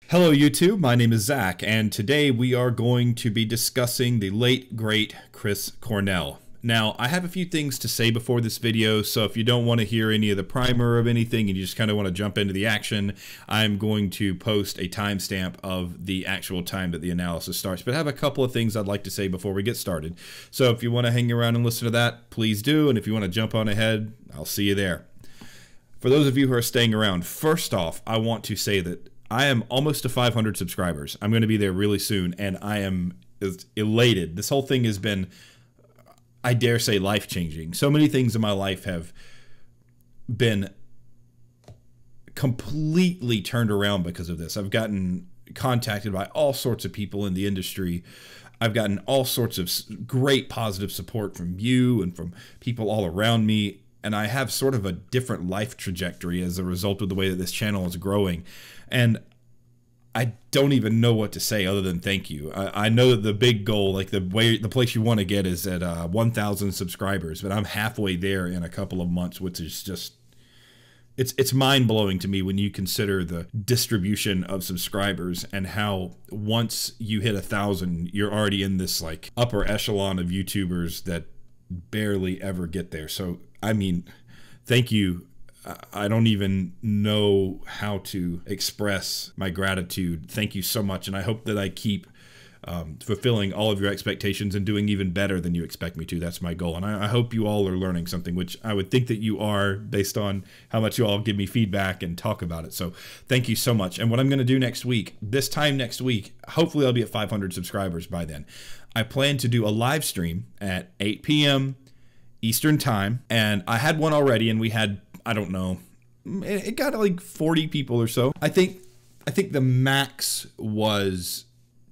Hello YouTube, my name is Zach, and today we are going to be discussing the late, great Chris Cornell. Now, I have a few things to say before this video, so if you don't want to hear any of the primer of anything and you just kind of want to jump into the action, I'm going to post a timestamp of the actual time that the analysis starts. But I have a couple of things I'd like to say before we get started. So if you want to hang around and listen to that, please do, and if you want to jump on ahead, I'll see you there. For those of you who are staying around, first off, I want to say that I am almost to 500 subscribers. I'm going to be there really soon, and I am elated. This whole thing has been, I dare say, life-changing. So many things in my life have been completely turned around because of this. I've gotten contacted by all sorts of people in the industry. I've gotten all sorts of great positive support from you and from people all around me, and I have sort of a different life trajectory as a result of the way that this channel is growing. And I don't even know what to say other than thank you. I know that the big goal, like the place you want to get is at 1,000 subscribers, but I'm halfway there in a couple of months, which is just, it's mind-blowing to me when you consider the distribution of subscribers and how once you hit 1,000, you're already in this like upper echelon of YouTubers that barely ever get there. So, I mean, thank you. I don't even know how to express my gratitude. Thank you so much, and I hope that I keep fulfilling all of your expectations and doing even better than you expect me to. That's my goal, and I hope you all are learning something, which I would think that you are based on how much you all give me feedback and talk about it. So thank you so much. And what I'm going to do next week, this time next week, hopefully I'll be at 500 subscribers by then. I plan to do a live stream at 8 p.m. Eastern time, and I had one already, and we had, I don't know, it got like 40 people or so. I think the max was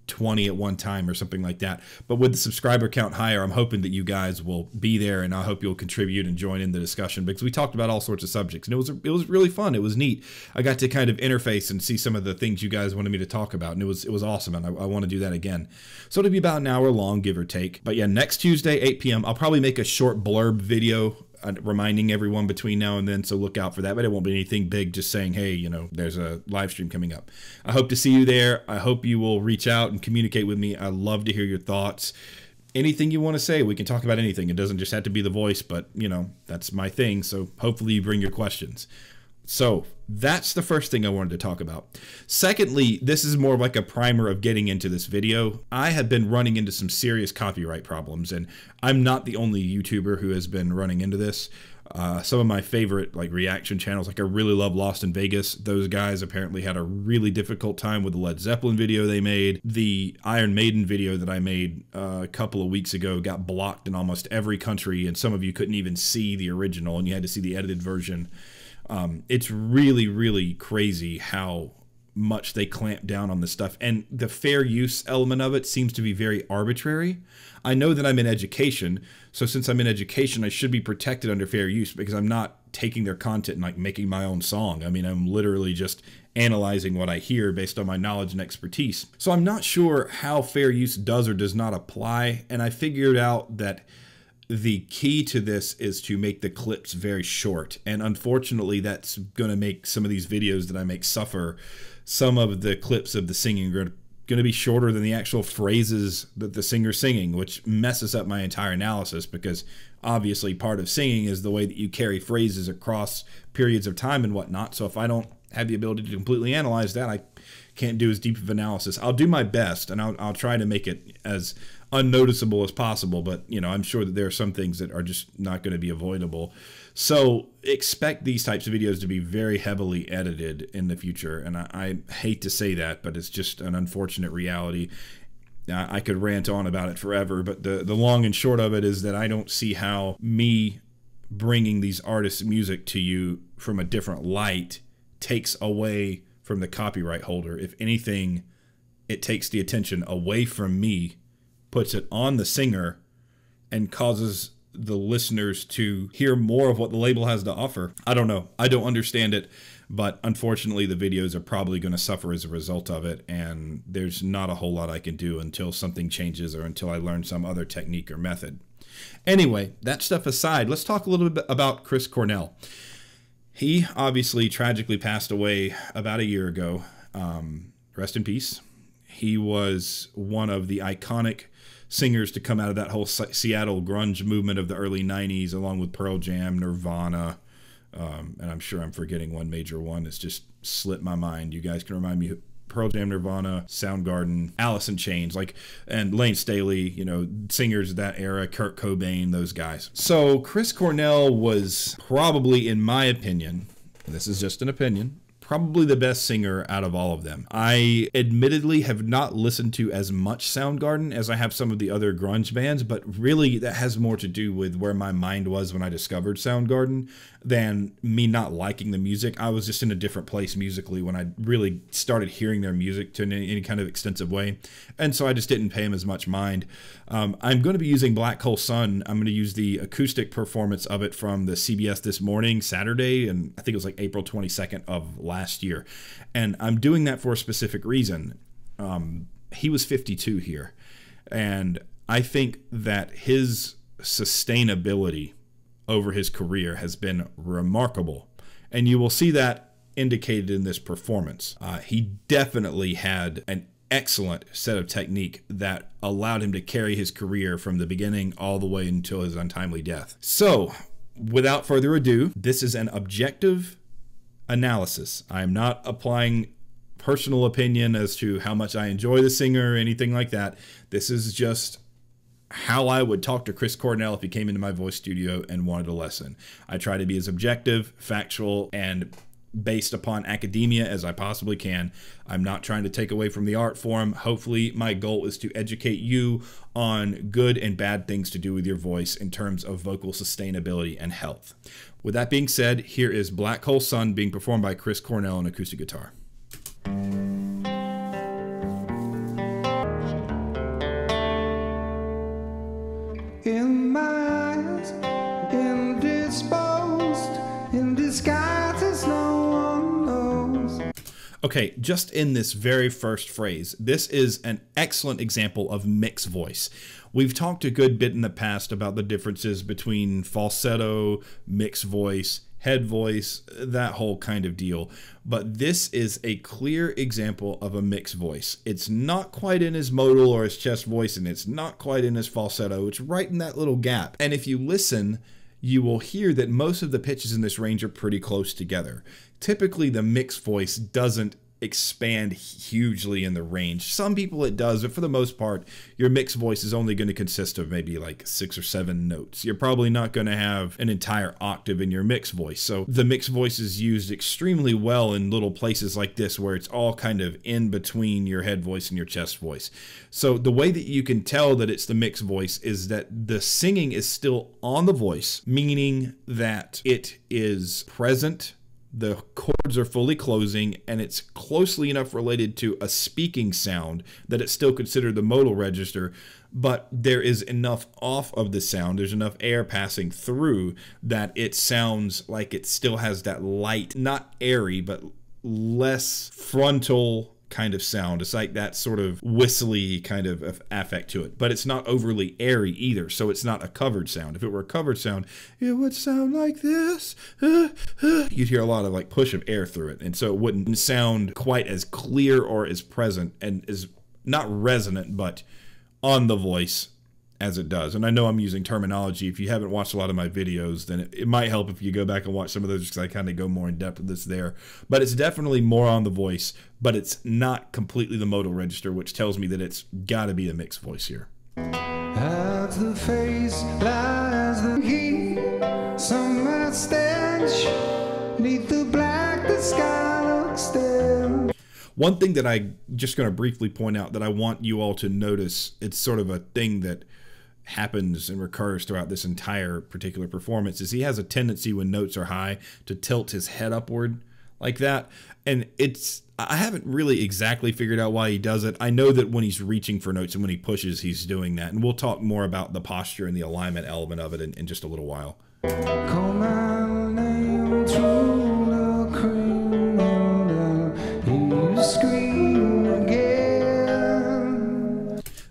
20 at one time or something like that. But with the subscriber count higher, I'm hoping that you guys will be there, and I hope you'll contribute and join in the discussion, because we talked about all sorts of subjects, and it was really fun. It was neat. I got to kind of interface and see some of the things you guys wanted me to talk about, and it was awesome, and I want to do that again. So it'll be about an hour long, give or take. But yeah, next Tuesday, 8 p.m., I'll probably make a short blurb video reminding everyone between now and then, so look out for that. But it won't be anything big, just saying, hey, you know, there's a live stream coming up. I hope to see you there. I hope you will reach out and communicate with me. I love to hear your thoughts. Anything you want to say, we can talk about anything. It doesn't just have to be the voice, but, you know, that's my thing. So hopefully you bring your questions. So that's the first thing I wanted to talk about. Secondly, this is more of like a primer of getting into this video. I have been running into some serious copyright problems, and I'm not the only YouTuber who has been running into this. Some of my favorite like reaction channels, like I really love Lost in Vegas. Those guys apparently had a really difficult time with the Led Zeppelin video they made. The Iron Maiden video that I made a couple of weeks ago got blocked in almost every country, and some of you couldn't even see the original, and you had to see the edited version. It's really, really crazy how much they clamp down on this stuff. And the fair use element of it seems to be very arbitrary. I know that I'm in education, so since I'm in education, I should be protected under fair use, because I'm not taking their content and like making my own song. I mean, I'm literally just analyzing what I hear based on my knowledge and expertise. So I'm not sure how fair use does or does not apply, and I figured out that the key to this is to make the clips very short, and unfortunately that's going to make some of these videos that I make suffer. Some of the clips of the singing are going to be shorter than the actual phrases that the singer's singing, which messes up my entire analysis, because obviously part of singing is the way that you carry phrases across periods of time and whatnot. So if I don't have the ability to completely analyze that, I can't do as deep of analysis. I'll do my best, and I'll try to make it as unnoticeable as possible, but you know, I'm sure that there are some things that are just not going to be avoidable. So expect these types of videos to be very heavily edited in the future, and I hate to say that, but it's just an unfortunate reality. I could rant on about it forever, but the long and short of it is that I don't see how me bringing these artists' music to you from a different light takes away from the copyright holder. If anything, it takes the attention away from me, puts it on the singer, and causes the listeners to hear more of what the label has to offer. I don't know. I don't understand it, but unfortunately the videos are probably going to suffer as a result of it, and there's not a whole lot I can do until something changes or until I learn some other technique or method. Anyway, that stuff aside, let's talk a little bit about Chris Cornell. He obviously tragically passed away about a year ago. rest in peace. He was one of the iconic singers to come out of that whole Seattle grunge movement of the early 90s, along with Pearl Jam, Nirvana, and I'm sure I'm forgetting one major one. It's just slipped my mind. You guys can remind me. Pearl Jam, Nirvana, Soundgarden, Alice in Chains, and Lane Staley, singers of that era, Kurt Cobain, those guys. So Chris Cornell was probably, in my opinion, this is just an opinion, probably the best singer out of all of them. I admittedly have not listened to as much Soundgarden as I have some of the other grunge bands, but really that has more to do with where my mind was when I discovered Soundgarden than me not liking the music. I was just in a different place musically when I really started hearing their music to any kind of extensive way, and so I just didn't pay them as much mind. I'm going to be using Black Hole Sun. I'm going to use the acoustic performance of it from the CBS This Morning Saturday, and I think it was like April 22nd of last year. And I'm doing that for a specific reason. He was 52 here, and I think that his sustainability over his career has been remarkable, and you will see that indicated in this performance. He definitely had an excellent set of technique that allowed him to carry his career from the beginning all the way until his untimely death. So, without further ado, this is an objective analysis. I am not applying personal opinion as to how much I enjoy the singer or anything like that. This is just how I would talk to Chris Cornell if he came into my voice studio and wanted a lesson. I try to be as objective, factual, and based upon academia as I possibly can. I'm not trying to take away from the art form. Hopefully, my goal is to educate you on good and bad things to do with your voice in terms of vocal sustainability and health. With that being said, here is Black Hole Sun being performed by Chris Cornell on acoustic guitar. In my eyes, indisposed, in disguise as no one knows. Okay, just in this very first phrase, this is an excellent example of mixed voice. We've talked a good bit in the past about the differences between falsetto, mixed voice, head voice, that whole kind of deal. But this is a clear example of a mixed voice. It's not quite in his modal or his chest voice, and it's not quite in his falsetto. It's right in that little gap. And if you listen, you will hear that most of the pitches in this range are pretty close together. Typically, the mixed voice doesn't expand hugely in the range. Some people it does, but for the most part, your mixed voice is only going to consist of maybe like 6 or 7 notes. You're probably not going to have an entire octave in your mixed voice. So the mixed voice is used extremely well in little places like this where it's all kind of in between your head voice and your chest voice. So the way that you can tell that it's the mixed voice is that the singing is still on the voice, meaning that it is present, the chords are fully closing, and it's closely enough related to a speaking sound that it's still considered the modal register, but there is enough off of the sound, there's enough air passing through that it sounds like it still has that light, not airy, but less frontal kind of sound. It's like that sort of whistly kind of affect to it, but it's not overly airy either, so it's not a covered sound. If it were a covered sound, it would sound like this. You'd hear a lot of like push of air through it, and so it wouldn't sound quite as clear or as present and is not resonant, but on the voice as it does. And I know I'm using terminology. If you haven't watched a lot of my videos, then it might help if you go back and watch some of those, because I kind of go more in depth with this there. But it's definitely more on the voice, but it's not completely the modal register, which tells me that it's got to be a mixed voice here. At the face lies the heat, some mustache, neath the black, the sky looks dim. One thing that I'm just going to briefly point out that I want you all to notice, it's sort of a thing that happens and recurs throughout this entire particular performance, is he has a tendency when notes are high to tilt his head upward like that. And I haven't really exactly figured out why he does it. I know that when he's reaching for notes and when he pushes, he's doing that. And we'll talk more about the posture and the alignment element of it in just a little while. Call my name through the cream and you scream again.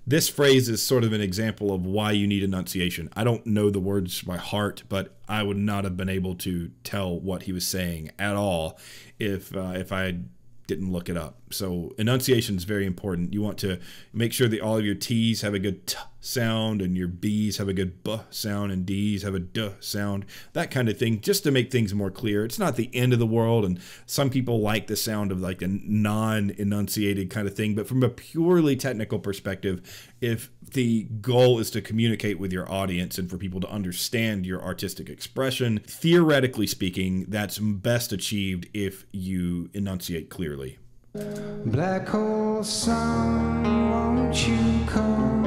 This phrase is sort of an example of why you need enunciation. I don't know the words by heart, but I would not have been able to tell what he was saying at all if I didn't look it up. So enunciation is very important. You want to make sure that all of your T's have a good T sound and your B's have a good B sound and D's have a D sound, that kind of thing, just to make things more clear. It's not the end of the world, and some people like the sound of like a non-enunciated kind of thing, but from a purely technical perspective, if the goal is to communicate with your audience and for people to understand your artistic expression, theoretically speaking, that's best achieved if you enunciate clearly. Black hole sun, won't you come?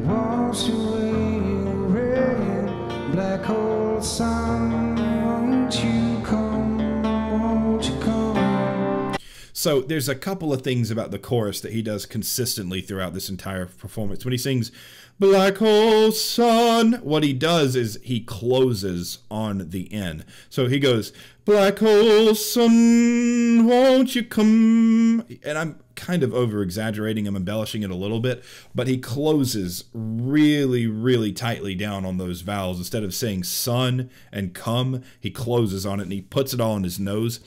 Wash away your rain. Black hole sun, won't you come? Won't you come? So there's a couple of things about the chorus that he does consistently throughout this entire performance. When he sings Black Hole Sun, what he does is he closes on the N. So he goes, Black Hole Sun, won't you come? And I'm kind of over-exaggerating, I'm embellishing it a little bit, but he closes really, really tightly down on those vowels. Instead of saying sun and come, he closes on it and he puts it all in his nose.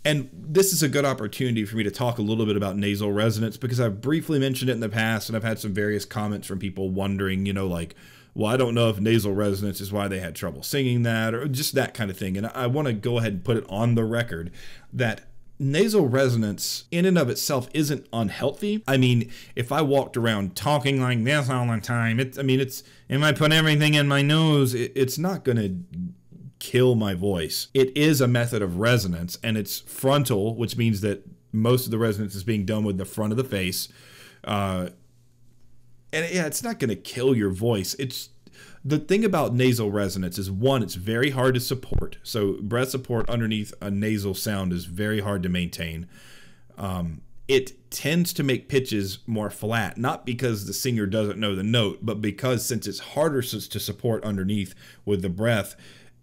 And this is a good opportunity for me to talk a little bit about nasal resonance, because I've briefly mentioned it in the past, and I've had some various comments from people wondering, you know, like, well, I don't know if nasal resonance is why they had trouble singing that, or just that kind of thing. And I want to go ahead and put it on the record that nasal resonance in and of itself isn't unhealthy. I mean, if I walked around talking like this all the time, if I put everything in my nose, it's not going to kill my voice. It is a method of resonance, and it's frontal, which means that most of the resonance is being done with the front of the face. And yeah, it's not going to kill your voice. It's the thing about nasal resonance is, one, it's very hard to support. So breath support underneath a nasal sound is very hard to maintain. It tends to make pitches more flat, not because the singer doesn't know the note, but because since it's harder to support underneath with the breath,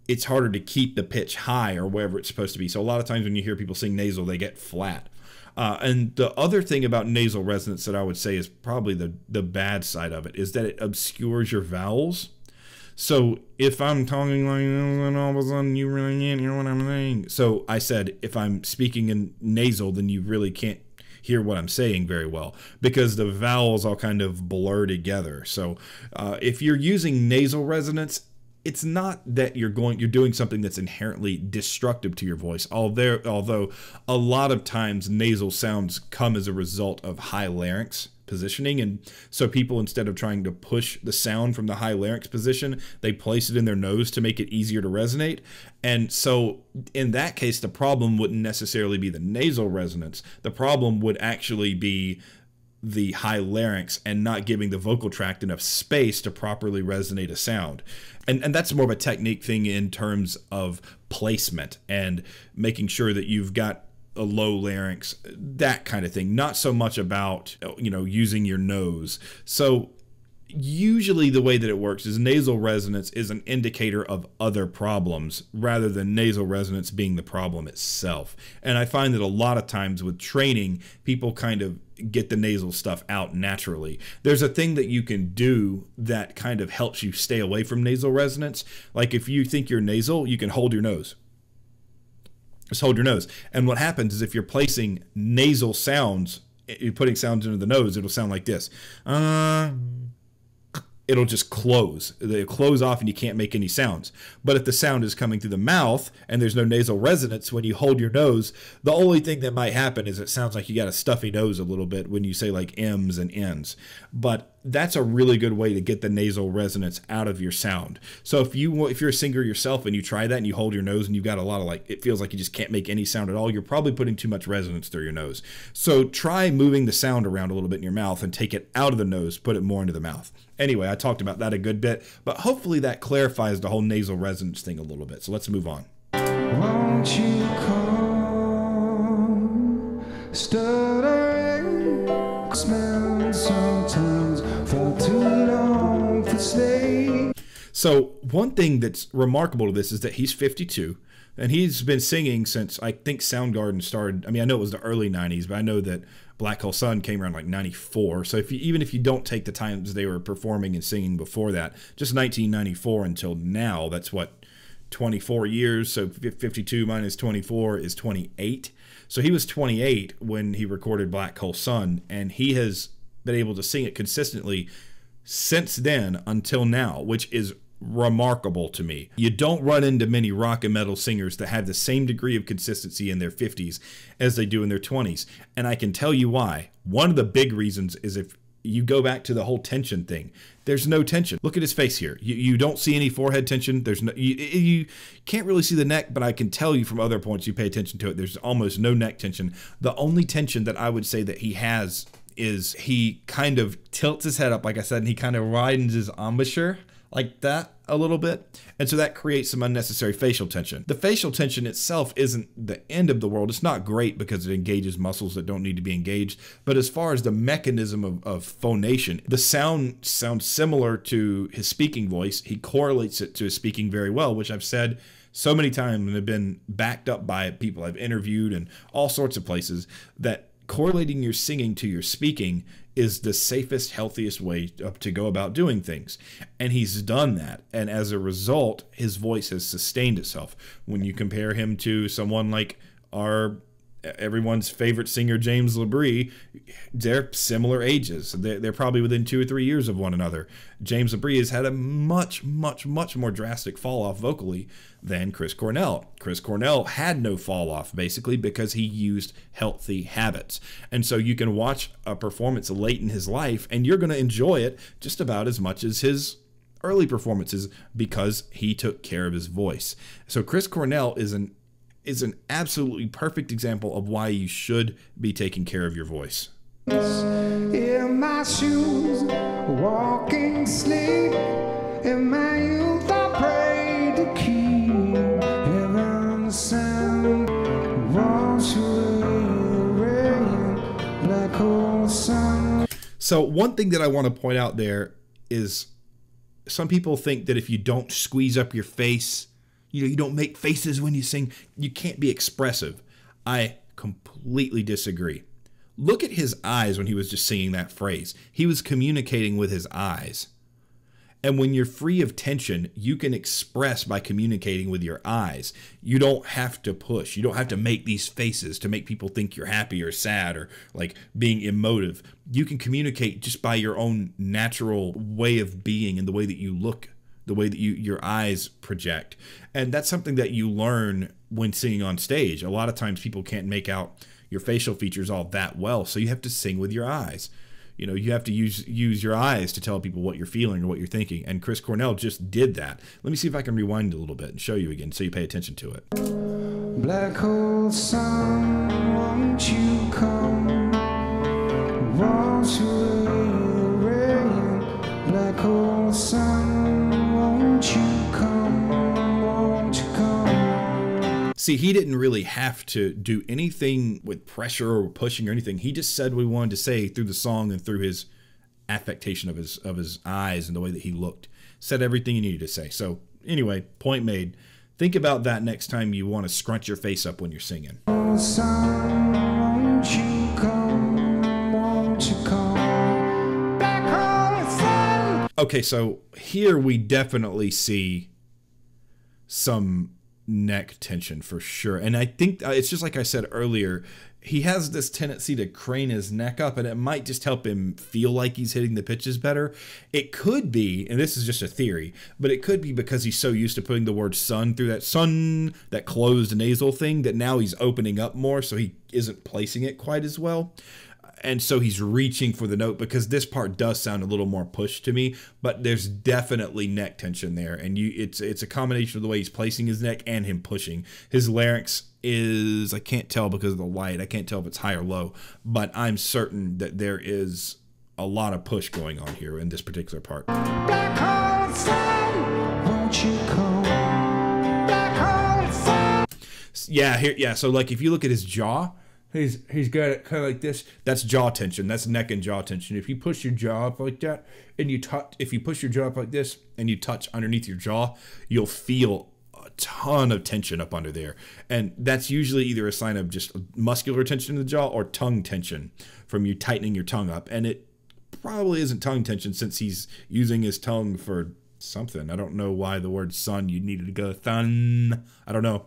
it's harder to keep the pitch high or wherever it's supposed to be. So a lot of times when you hear people sing nasal, they get flat. And the other thing about nasal resonance that I would say is probably the bad side of it is that it obscures your vowels. So if I'm talking like this and all of a sudden you really can't hear what I'm saying. So I said if I'm speaking in nasal, then you really can't hear what I'm saying very well, because the vowels all kind of blur together. So if you're using nasal resonance, it's not that you're doing something that's inherently destructive to your voice, although a lot of times nasal sounds come as a result of high larynx positioning, and so people, instead of trying to push the sound from the high larynx position, they place it in their nose to make it easier to resonate. And so in that case, the problem wouldn't necessarily be the nasal resonance. The problem would actually be the high larynx and not giving the vocal tract enough space to properly resonate a sound. And that's more of a technique thing in terms of placement and making sure that you've got a low larynx, that kind of thing. Not so much about, you know, using your nose. So usually the way that it works is nasal resonance is an indicator of other problems rather than nasal resonance being the problem itself. And I find that a lot of times with training, people kind of get the nasal stuff out naturally. There's a thing that you can do that kind of helps you stay away from nasal resonance. Like if you think you're nasal, you can hold your nose. Just hold your nose. And what happens is if you're placing nasal sounds, you're putting sounds into the nose, it'll sound like this. It'll just close. They'll close off and you can't make any sounds. But if the sound is coming through the mouth and there's no nasal resonance when you hold your nose, the only thing that might happen is it sounds like you got a stuffy nose a little bit when you say like M's and N's. But that's a really good way to get the nasal resonance out of your sound. So if you're a singer yourself and you try that and you hold your nose and you've got a lot of like, it feels like you just can't make any sound at all, you're probably putting too much resonance through your nose. So try moving the sound around a little bit in your mouth and take it out of the nose, put it more into the mouth. Anyway, I talked about that a good bit, but hopefully that clarifies the whole nasal resonance thing a little bit. So let's move on. Won't you come, stuttering, smell sometimes for too long for stay. So one thing that's remarkable to this is that he's 52, and he's been singing since, I think, Soundgarden started. I mean, I know it was the early 90s, but I know that Black Hole Sun came around like 94. So even if you don't take the times they were performing and singing before that, just 1994 until now, that's what, 24 years. So 52 minus 24 is 28. So he was 28 when he recorded Black Hole Sun, and he has been able to sing it consistently since then until now, which is remarkable to me. You don't run into many rock and metal singers that have the same degree of consistency in their 50s as they do in their 20s. And I can tell you why. One of the big reasons is if you go back to the whole tension thing, there's no tension. Look at his face here. You don't see any forehead tension. There's no, you can't really see the neck, but I can tell you from other points you pay attention to it. There's almost no neck tension. The only tension that I would say that he has is he kind of tilts his head up, like I said, and he kind of widens his embouchure like that a little bit. And so that creates some unnecessary facial tension. The facial tension itself isn't the end of the world. It's not great because it engages muscles that don't need to be engaged. But as far as the mechanism of phonation, the sound sounds similar to his speaking voice. He correlates it to his speaking very well, which I've said so many times and have been backed up by people I've interviewed and all sorts of places, that correlating your singing to your speaking is the safest, healthiest way to go about doing things. And he's done that. And as a result, his voice has sustained itself. When you compare him to someone like everyone's favorite singer, James LaBrie, they're similar ages. They're probably within 2 or 3 years of one another. James LaBrie has had a much, much, much more drastic fall off vocally than Chris Cornell. Chris Cornell had no fall off basically because he used healthy habits. And so you can watch a performance late in his life and you're going to enjoy it just about as much as his early performances because he took care of his voice. So Chris Cornell is an absolutely perfect example of why you should be taking care of your voice. In my shoes, walking sleep, in my youth I prayed to keep heaven's sound, wash away the rain, black hole sun. So one thing that I want to point out there is some people think that if you don't squeeze up your face, you don't make faces when you sing, you can't be expressive. I completely disagree. Look at his eyes when he was just singing that phrase. He was communicating with his eyes. And when you're free of tension, you can express by communicating with your eyes. You don't have to push. You don't have to make these faces to make people think you're happy or sad or like being emotive. You can communicate just by your own natural way of being and the way that you look, the way that your eyes project. And that's something that you learn when singing on stage. A lot of times people can't make out your facial features all that well, so you have to sing with your eyes. You have to use your eyes to tell people what you're feeling or what you're thinking. And Chris Cornell just did that. Let me see if I can rewind a little bit and show you again so you pay attention to it. Black hole sun, won't you come, wash away the rain, black hole sun, won't you come, won't you come. See, he didn't really have to do anything with pressure or pushing or anything. He just said what he wanted to say through the song and through his affectation of his eyes and the way that he looked. Said everything he needed to say. So anyway, point made. Think about that next time you want to scrunch your face up when you're singing. Sun, won't you come, won't you come, black hole sun. Okay, so here we definitely see some neck tension for sure. And I think it's just like I said earlier, he has this tendency to crane his neck up and it might just help him feel like he's hitting the pitches better. It could be, and this is just a theory, but it could be because he's so used to putting the word sun through that sun, that closed nasal thing, that now he's opening up more so he isn't placing it quite as well. And so he's reaching for the note because this part does sound a little more pushed to me, but there's definitely neck tension there. And it's a combination of the way he's placing his neck and him pushing. His larynx is, I can't tell because of the light. I can't tell if it's high or low, but I'm certain that there is a lot of push going on here in this particular part. Black hole sun, won't you come, black hole sun. Yeah, so like if you look at his jaw, He's got it kind of like this. That's jaw tension. That's neck and jaw tension. If you push your jaw up like that, and if you push your jaw up like this, and you touch underneath your jaw, you'll feel a ton of tension up under there. And that's usually either a sign of just muscular tension in the jaw or tongue tension from you tightening your tongue up. And it probably isn't tongue tension since he's using his tongue for something. I don't know why the word sun, you needed to go thun. I don't know.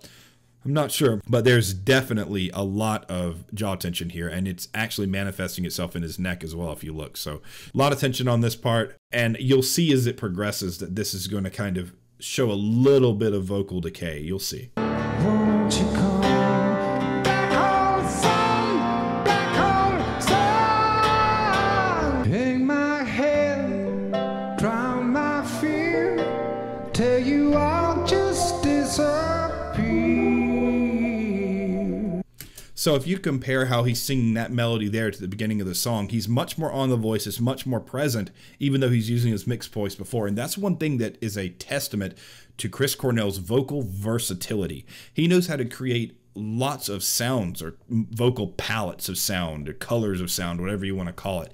I'm not sure, but there's definitely a lot of jaw tension here, and it's actually manifesting itself in his neck as well if you look. So a lot of tension on this part, and you'll see as it progresses that this is going to kind of show a little bit of vocal decay. You'll see. Won't you come back home, son? Back home, son. Hang my head, drown my fear, tell you I'll just disappear. So if you compare how he's singing that melody there to the beginning of the song, he's much more on the voice, it's much more present, even though he's using his mixed voice before. And that's one thing that is a testament to Chris Cornell's vocal versatility. He knows how to create lots of sounds, or vocal palettes of sound, or colors of sound, whatever you want to call it.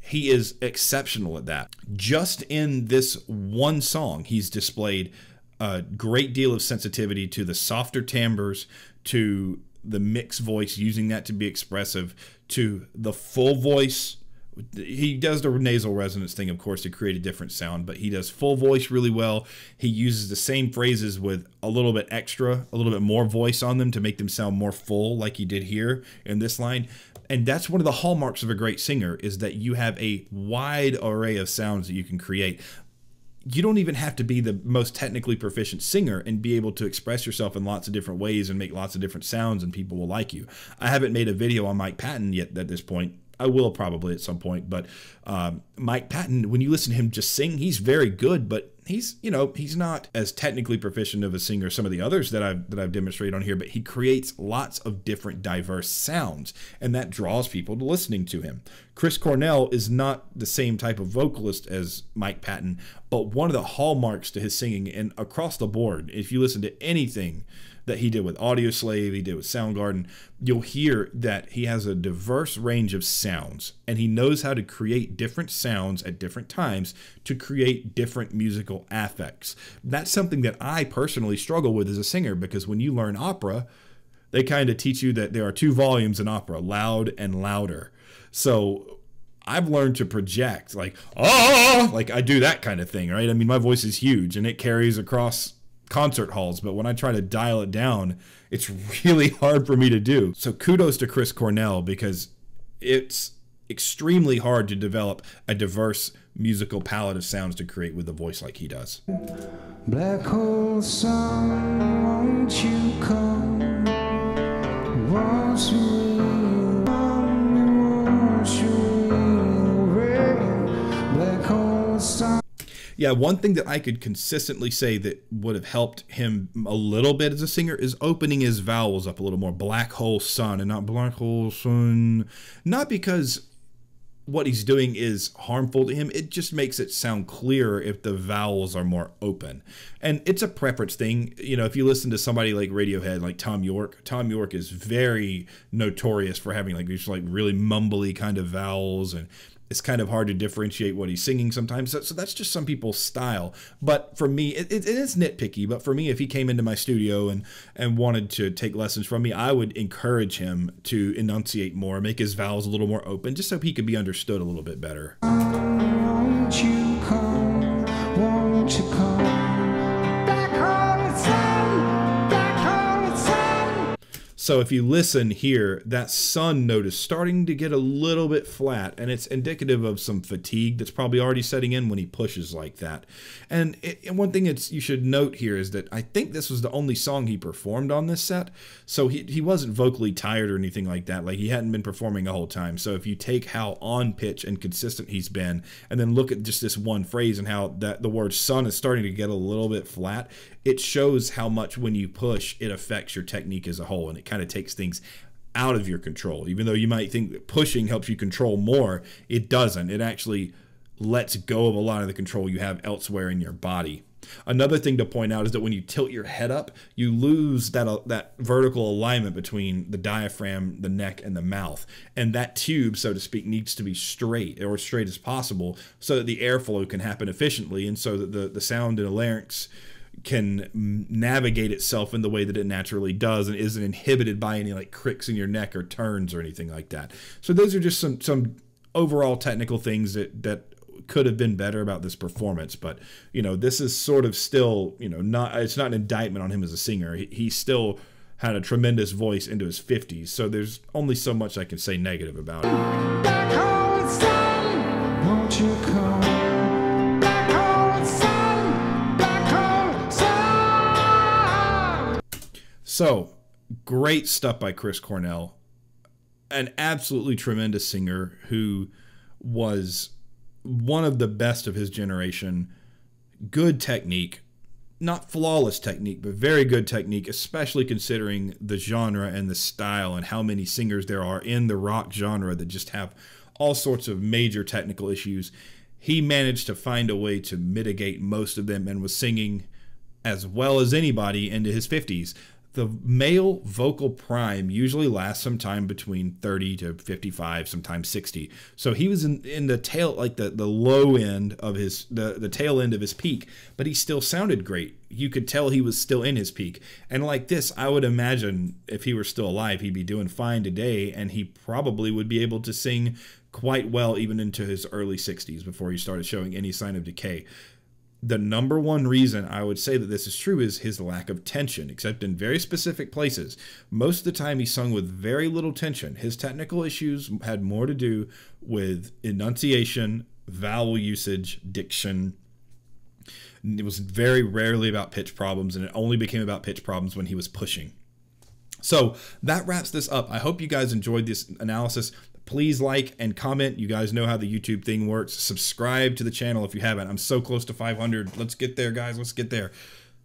He is exceptional at that. Just in this one song, he's displayed a great deal of sensitivity to the softer timbres, to the mixed voice, using that to be expressive, to the full voice. He does the nasal resonance thing, of course, to create a different sound, but he does full voice really well. He uses the same phrases with a little bit extra, a little bit more voice on them to make them sound more full, like he did here in this line. And that's one of the hallmarks of a great singer, is that you have a wide array of sounds that you can create. You don't even have to be the most technically proficient singer and be able to express yourself in lots of different ways and make lots of different sounds, and people will like you. I haven't made a video on Mike Patton yet at this point. I will probably at some point, but Mike Patton, when you listen to him just sing, he's very good, but he's not as technically proficient of a singer as some of the others that I've demonstrated on here, but he creates lots of different diverse sounds, and that draws people to listening to him. Chris Cornell is not the same type of vocalist as Mike Patton, but one of the hallmarks to his singing, and across the board, if you listen to anything that he did with Audioslave, he did with Soundgarden, you'll hear that he has a diverse range of sounds, and he knows how to create different sounds at different times to create different musical affects. That's something that I personally struggle with as a singer, because when you learn opera, they kind of teach you that there are two volumes in opera, loud and louder. So I've learned to project, like, oh, like I do that kind of thing, right? I mean, my voice is huge and it carries across concert halls, but when I try to dial it down, it's really hard for me to do. So kudos to Chris Cornell, because it's extremely hard to develop a diverse musical palette of sounds to create with a voice like he does. Black hole sun, won't you come? Won't you come? Won't you rain? Black hole sun. Yeah, one thing that I could consistently say that would have helped him a little bit as a singer is opening his vowels up a little more. Black hole sun and not black hole sun. Not because what he's doing is harmful to him. It just makes it sound clearer if the vowels are more open. And it's a preference thing. You know, if you listen to somebody like Radiohead, like Tom York is very notorious for having like these like really mumbly kind of vowels, and it's kind of hard to differentiate what he's singing sometimes. So that's just some people's style. But for me, it is nitpicky. But for me, if he came into my studio and wanted to take lessons from me, I would encourage him to enunciate more, make his vowels a little more open, just so he could be understood a little bit better. Won't you come? Won't you come? Back home, son. Back home, son. So if you listen here, that sun note is starting to get a little bit flat, and it's indicative of some fatigue that's probably already setting in when he pushes like that. And one thing you should note here is that I think this was the only song he performed on this set, so he wasn't vocally tired or anything like that. Like, he hadn't been performing the whole time. So if you take how on pitch and consistent he's been, and then look at just this one phrase and how the word sun is starting to get a little bit flat, it shows how much when you push, it affects your technique as a whole, and it kind of takes things out of your control. Even though you might think that pushing helps you control more, it doesn't. It actually lets go of a lot of the control you have elsewhere in your body. Another thing to point out is that when you tilt your head up, you lose that vertical alignment between the diaphragm, the neck, and the mouth. And that tube, so to speak, needs to be straight, or as straight as possible, so that the airflow can happen efficiently, and so that the sound in the larynx can navigate itself in the way that it naturally does and isn't inhibited by any like cricks in your neck or turns or anything like that. So those are just some overall technical things that could have been better about this performance. But, you know, this is sort of still, you know, it's not an indictment on him as a singer. He still had a tremendous voice into his 50s. So there's only so much I can say negative about it. Black hole sun, won't you come? Black hole sun, black hole sun. So, great stuff by Chris Cornell. An absolutely tremendous singer who was one of the best of his generation. Good technique. Not flawless technique, but very good technique, especially considering the genre and the style and how many singers there are in the rock genre that just have all sorts of major technical issues. He managed to find a way to mitigate most of them and was singing as well as anybody into his 50s. The male vocal prime usually lasts sometime between 30 to 55, sometimes 60. So he was in the tail, like the low end of his, the tail end of his peak, but he still sounded great. You could tell he was still in his peak. And like this, I would imagine if he were still alive, he'd be doing fine today, and he probably would be able to sing quite well even into his early 60s before he started showing any sign of decay. The number one reason I would say that this is true is his lack of tension, except in very specific places. Most of the time he sung with very little tension. His technical issues had more to do with enunciation, vowel usage, diction. It was very rarely about pitch problems, and it only became about pitch problems when he was pushing. So that wraps this up. I hope you guys enjoyed this analysis. Please like and comment. You guys know how the YouTube thing works. Subscribe to the channel if you haven't. I'm so close to 500. Let's get there, guys. Let's get there.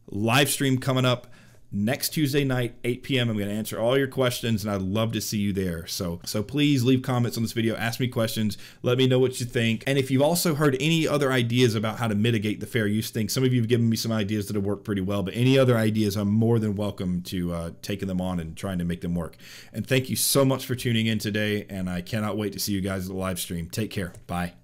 Live stream coming up next Tuesday night, 8 p.m. I'm going to answer all your questions, and I'd love to see you there. So please leave comments on this video. Ask me questions. Let me know what you think. And if you've also heard any other ideas about how to mitigate the fair use thing, some of you have given me some ideas that have worked pretty well, but any other ideas, I'm more than welcome to taking them on and trying to make them work. And thank you so much for tuning in today, and I cannot wait to see you guys at the live stream. Take care. Bye.